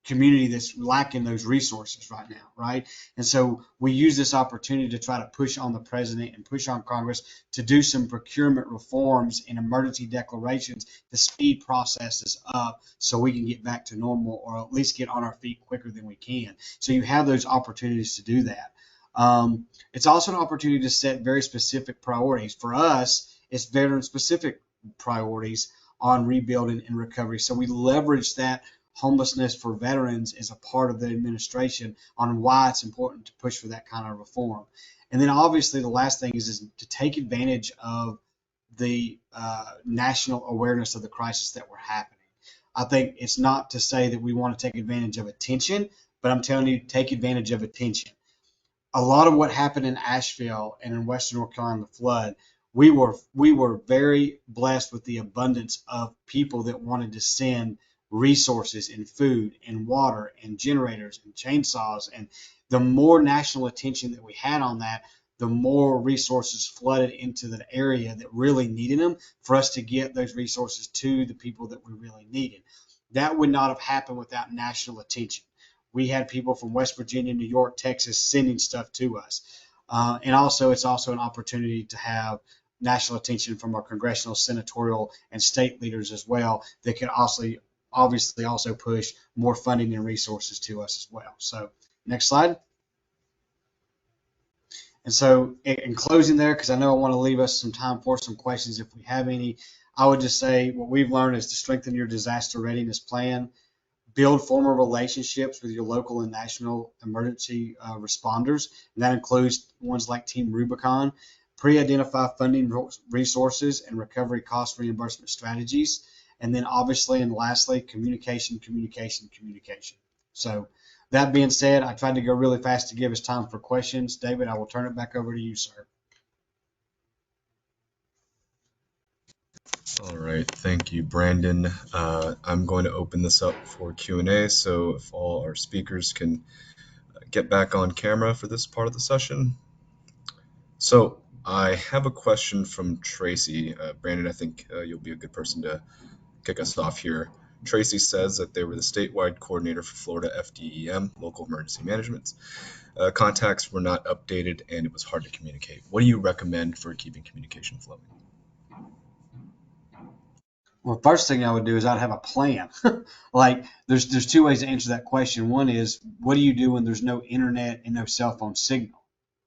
community that's lacking those resources right now, right? And so we use this opportunity to try to push on the president and push on Congress to do some procurement reforms and emergency declarations to speed processes up so we can get back to normal or at least get on our feet quicker than we can. So you have those opportunities to do that. It's also an opportunity to set very specific priorities. For us, it's veteran-specific priorities on rebuilding and recovery. So we leverage that homelessness for veterans is a part of the administration on why it's important to push for that kind of reform. And then obviously the last thing is to take advantage of the national awareness of the crisis that we're happening. I think it's not to say that we want to take advantage of attention, but I'm telling you, take advantage of attention. A lot of what happened in Asheville and in Western North Carolina, the flood, we were very blessed with the abundance of people that wanted to send resources and food and water and generators and chainsaws. And the more national attention that we had on that, the more resources flooded into the area that really needed them for us to get those resources to the people that we really needed. That would not have happened without national attention. We had people from West Virginia, New York, Texas sending stuff to us. And also, it's also an opportunity to have national attention from our congressional, senatorial, and state leaders as well that can obviously also push more funding and resources to us as well. So next slide. And so in closing there, because I know I want to leave us some time for some questions if we have any, I would just say what we've learned is to strengthen your disaster readiness plan, build formal relationships with your local and national emergency responders. And that includes ones like Team Rubicon, pre-identify funding resources and recovery cost reimbursement strategies. And then obviously and lastly, communication. So that being said, I tried to go really fast to give us time for questions. David, I will turn it back over to you, sir. All right, thank you, Brandon. I'm going to open this up for Q&A, so if all our speakers can get back on camera for this part of the session. So I have a question from Tracy. Brandon, I think you'll be a good person to kick us off here. Tracy says that they were the statewide coordinator for Florida FDEM, Local Emergency Management. Contacts were not updated and it was hard to communicate. What do you recommend for keeping communication flowing? Well, first thing I would do is I'd have a plan. Like there's two ways to answer that question. One is, what do you do when there's no internet and no cell phone signal,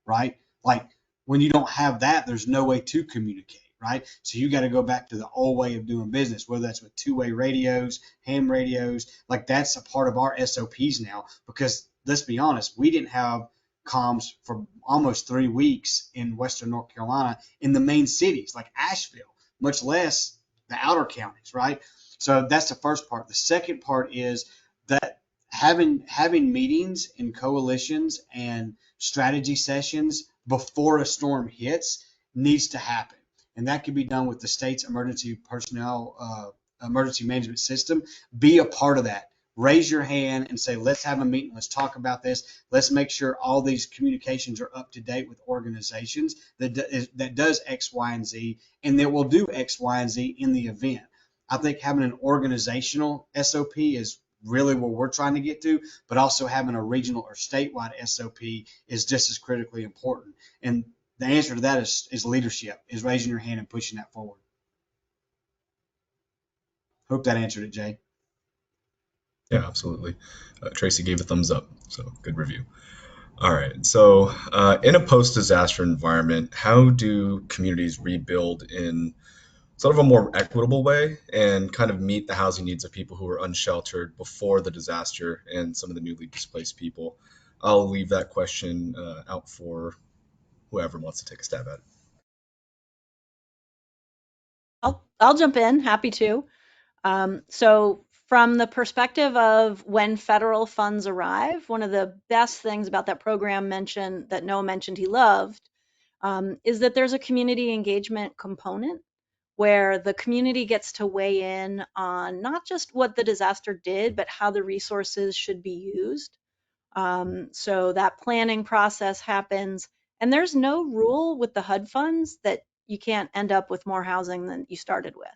right? Like when you don't have that, there's no way to communicate, right? So you got to go back to the old way of doing business, whether that's with two-way radios, ham radios. Like that's a part of our SOPs now, because let's be honest, we didn't have comms for almost 3 weeks in Western North Carolina in the main cities like Asheville, much less the outer counties, right? So that's the first part. The second part is that having meetings and coalitions and strategy sessions before a storm hits needs to happen. And that can be done with the state's emergency personnel, emergency management system. Be a part of that. Raise your hand and say, let's have a meeting. Let's talk about this. Let's make sure all these communications are up to date with organizations that does X, Y, and Z, and that will do X, Y, and Z in the event. I think having an organizational SOP is really what we're trying to get to, but also having a regional or statewide SOP is just as critically important. And the answer to that is leadership, is raising your hand and pushing that forward. Hope that answered it, Jay. Yeah, absolutely. Tracy gave a thumbs up, so good review. All right, so in a post-disaster environment, how do communities rebuild in sort of a more equitable way and kind of meet the housing needs of people who are unsheltered before the disaster and some of the newly displaced people? I'll leave that question out for whoever wants to take a stab at it. I'll jump in, happy to. So from the perspective of when federal funds arrive, one of the best things about that program that Noah mentioned he loved is that there's a community engagement component where the community gets to weigh in on not just what the disaster did, but how the resources should be used. So that planning process happens, and there's no rule with the HUD funds that you can't end up with more housing than you started with.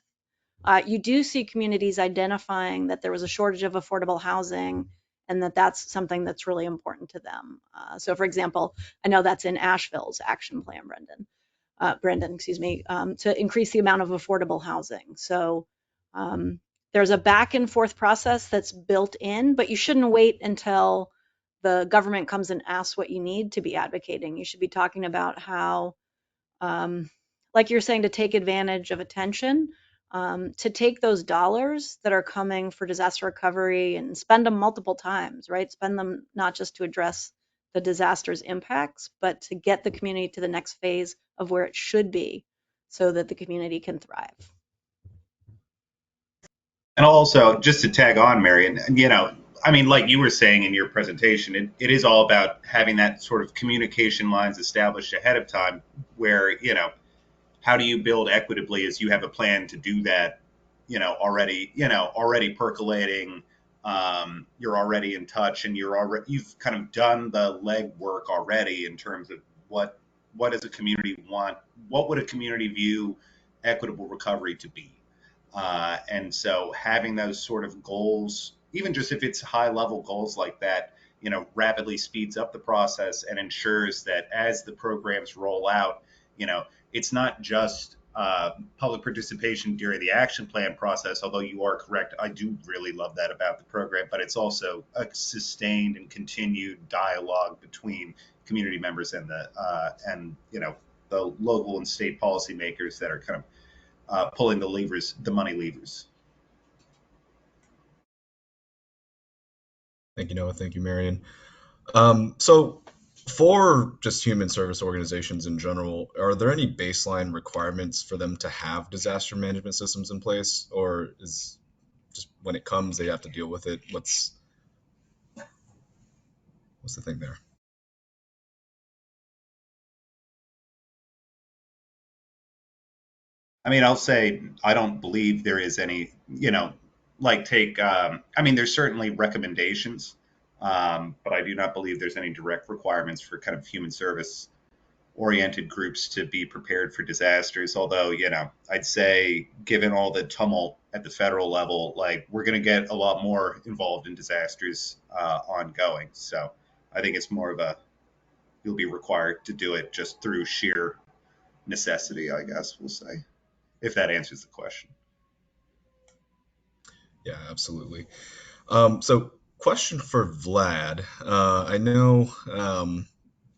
You do see communities identifying that there was a shortage of affordable housing and that's something that's really important to them. So for example, I know that's in Asheville's action plan, Brendan, excuse me, to increase the amount of affordable housing. So there's a back and forth process that's built in, but you shouldn't wait until the government comes and asks what you need to be advocating. You should be talking about how, like you're saying, to take advantage of attention, to take those dollars that are coming for disaster recovery and spend them multiple times, right? Spend them not just to address the disaster's impacts, but to get the community to the next phase of where it should be so that the community can thrive. And also, just to tag on, Marion, I mean, like you were saying in your presentation, it is all about having that sort of communication lines established ahead of time where, how do you build equitably as you have a plan to do that, already percolating, you're already in touch and you've kind of done the legwork already in terms of what does a community want? What would a community view equitable recovery to be? And so having those sort of goals, even just if it's high level goals like that, rapidly speeds up the process and ensures that as the programs roll out, it's not just public participation during the action plan process, although you are correct. I do really love that about the program, but it's also a sustained and continued dialogue between community members and the local and state policymakers that are kind of pulling the money levers. Thank you, Noah. Thank you, Marion. So for just human service organizations in general, are there any baseline requirements for them to have disaster management systems in place, or is just when it comes, they have to deal with it? What's the thing there? I mean, I'll say I don't believe there is any, I mean, there's certainly recommendations, but I do not believe there's any direct requirements for kind of human service oriented groups to be prepared for disasters. Although, I'd say given all the tumult at the federal level, like we're going to get a lot more involved in disasters ongoing. So I think it's more of you'll be required to do it just through sheer necessity, I guess we'll say, if that answers the question. Yeah, absolutely. So question for Vlad. I know,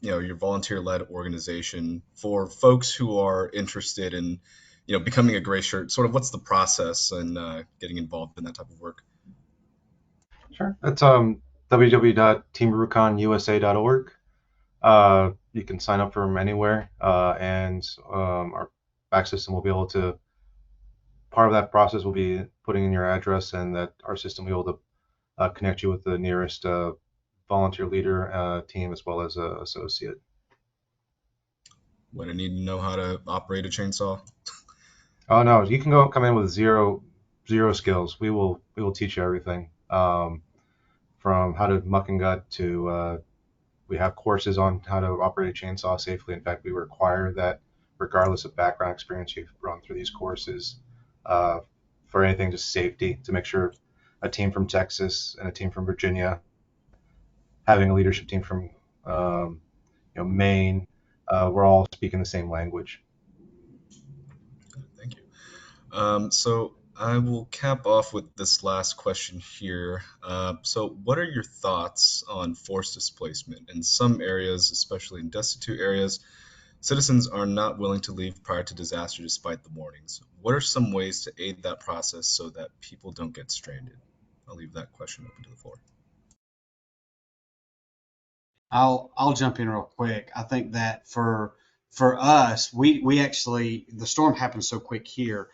your volunteer-led organization. For folks who are interested in, becoming a gray shirt, sort of what's the process and getting involved in that type of work? Sure. That's www.teamrubiconusa.org. You can sign up from anywhere, and our back system will be able to, part of that process will be putting in your address, and that our system will be able to connect you with the nearest volunteer leader team as well as an associate. when I need to know how to operate a chainsaw? Oh no, you can come in with zero skills. We will teach you everything. From how to muck and gut to we have courses on how to operate a chainsaw safely. In fact, we require that regardless of background experience, you've run through these courses uh, for anything, just safety, to make sure a team from Texas and a team from Virginia, having a leadership team from Maine, we're all speaking the same language. Thank you. So I will cap off with this last question here. So what are your thoughts on forced displacement? In some areas, especially in destitute areas, citizens are not willing to leave prior to disaster despite the warnings. What are some ways to aid that process so that people don't get stranded? I'll leave that question open to the floor. I'll jump in real quick. I think that for us, we actually, the storm happened so quick here.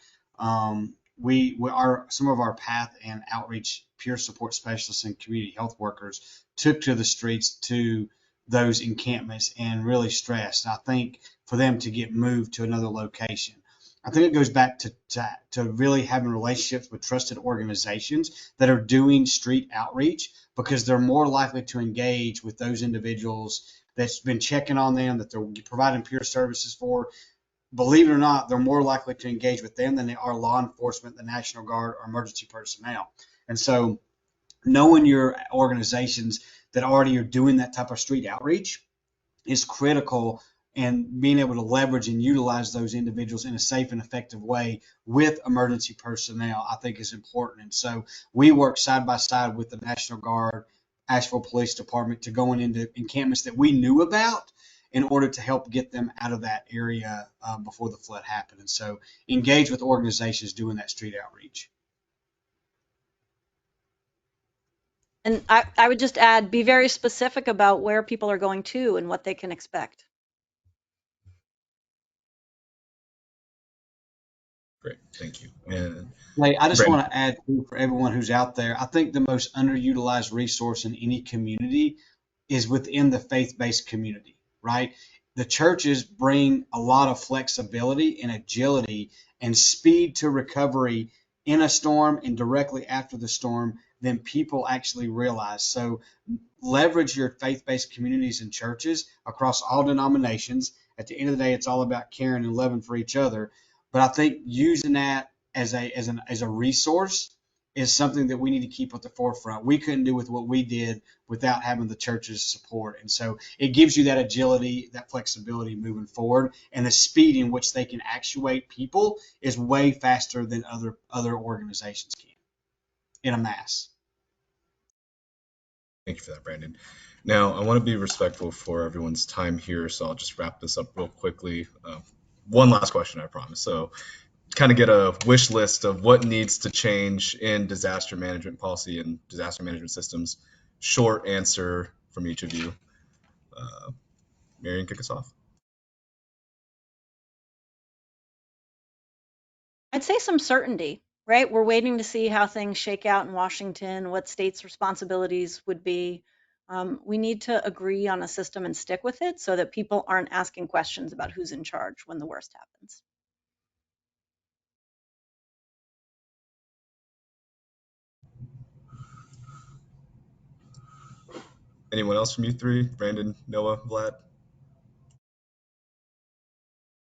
We are some of our path and outreach peer support specialists and community health workers took to the streets to those encampments and really stressed. I think for them to get moved to another location. I think it goes back to really having relationships with trusted organizations that are doing street outreach, because they're more likely to engage with those individuals that's been checking on them, that they're providing peer services for. Believe it or not, they're more likely to engage with them than they are law enforcement, the National Guard, or emergency personnel. And so knowing your organizations that already are doing that type of street outreach is critical, and being able to leverage and utilize those individuals in a safe and effective way with emergency personnel, I think is important. And so we work side by side with the National Guard, Asheville Police Department, to going into encampments that we knew about in order to help get them out of that area before the flood happened. And so engage with organizations doing that street outreach. And I would just add, be very specific about where people are going to and what they can expect. Great, thank you. And Hey, I just Brandon. want to add too, for everyone who's out there, I think the most underutilized resource in any community is within the faith-based community, right? The churches bring a lot of flexibility and agility and speed to recovery in a storm and directly after the storm than people actually realize. So leverage your faith-based communities and churches across all denominations. At the end of the day, it's all about caring and loving for each other. But I think using that as a resource is something that we need to keep at the forefront. We couldn't do with what we did without having the church's support. And so it gives you that agility, that flexibility moving forward, and the speed in which they can actuate people is way faster than other organizations can in a mass. Thank you for that, Brandon. Now, I want to be respectful for everyone's time here, so I'll just wrap this up real quickly. One last question, I promise. So, kind of get a wish list of what needs to change in disaster management policy and disaster management systems. Short answer from each of you. Marion, kick us off. I'd say some certainty, right? We're waiting to see how things shake out in Washington, what states' responsibilities would be. We need to agree on a system and stick with it so that people aren't asking questions about who's in charge when the worst happens. Anyone else from you three? Brandon, Noah, Vlad?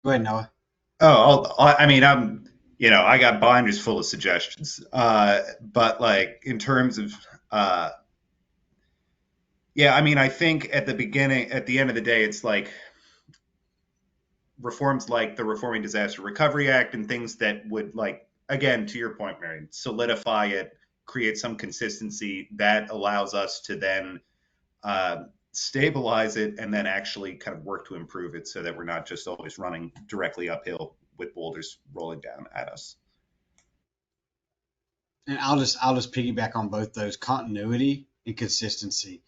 Go ahead, Noah. I mean, I got binders full of suggestions. But like in terms of, yeah, I mean, I think at the end of the day, it's like reforms like the Reforming Disaster Recovery Act and things that would, like, again, to your point, Marion, solidify it, create some consistency that allows us to then stabilize it and then actually kind of work to improve it so that we're not just always running directly uphill with boulders rolling down at us. And I'll just piggyback on both those: continuity and consistency.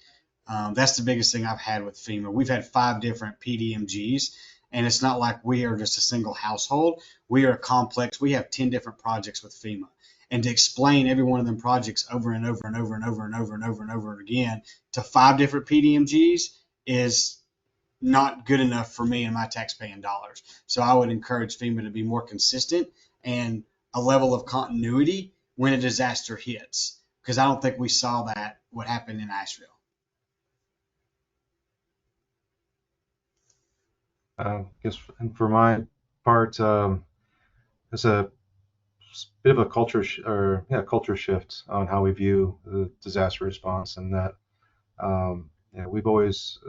That's the biggest thing I've had with FEMA. We've had 5 different PDMGs, and it's not like we are just a single household. We are complex. We have 10 different projects with FEMA. And to explain every one of them projects over and over and over and over and over and over and over again to 5 different PDMGs is not good enough for me and my taxpaying dollars. So I would encourage FEMA to be more consistent and a level of continuity when a disaster hits, because I don't think we saw that what happened in Asheville. I guess, and for my part, it's a bit of a culture shift on how we view the disaster response, and that we've always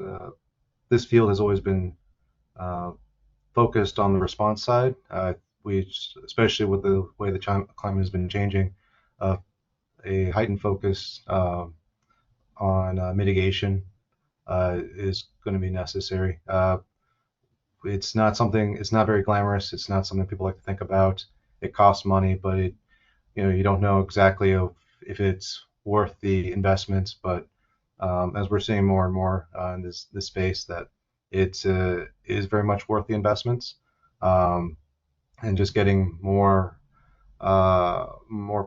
this field has always been uh, focused on the response side. Especially with the way the climate has been changing, uh, a heightened focus on mitigation is going to be necessary. It's not very glamorous. It's not something people like to think about. It costs money, but you don't know exactly if it's worth the investments. But as we're seeing more and more in this space, that it is very much worth the investments, and just getting more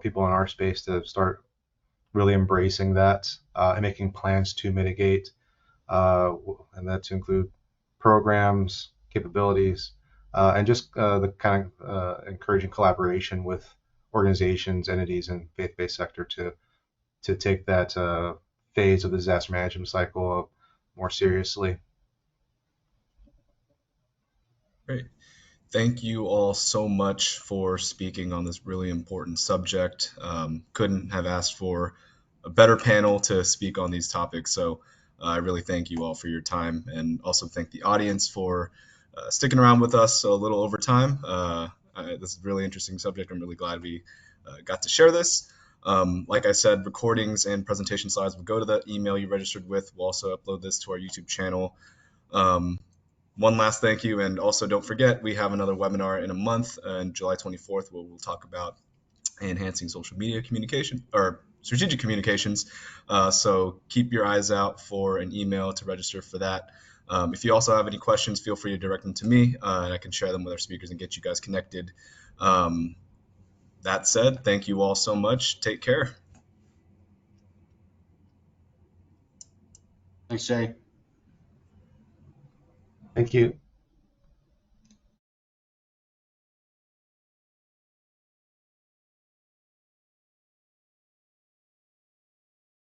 people in our space to start really embracing that and making plans to mitigate, and that to include programs, capabilities, and just the kind of encouraging collaboration with organizations, entities, and faith-based sector to take that phase of the disaster management cycle more seriously. Great. Thank you all so much for speaking on this really important subject. Couldn't have asked for a better panel to speak on these topics. So I really thank you all for your time, and also thank the audience for sticking around with us a little over time. This is a really interesting subject. I'm really glad we got to share this. Like I said, recordings and presentation slides will go to the email you registered with. We'll also upload this to our YouTube channel. One last thank you, and also don't forget, we have another webinar in a month on July 24th where we'll talk about enhancing social media communication or strategic communications. So keep your eyes out for an email to register for that. If you also have any questions, feel free to direct them to me, and I can share them with our speakers and get you guys connected. That said, thank you all so much. Take care. Thanks, Jay. Thank you.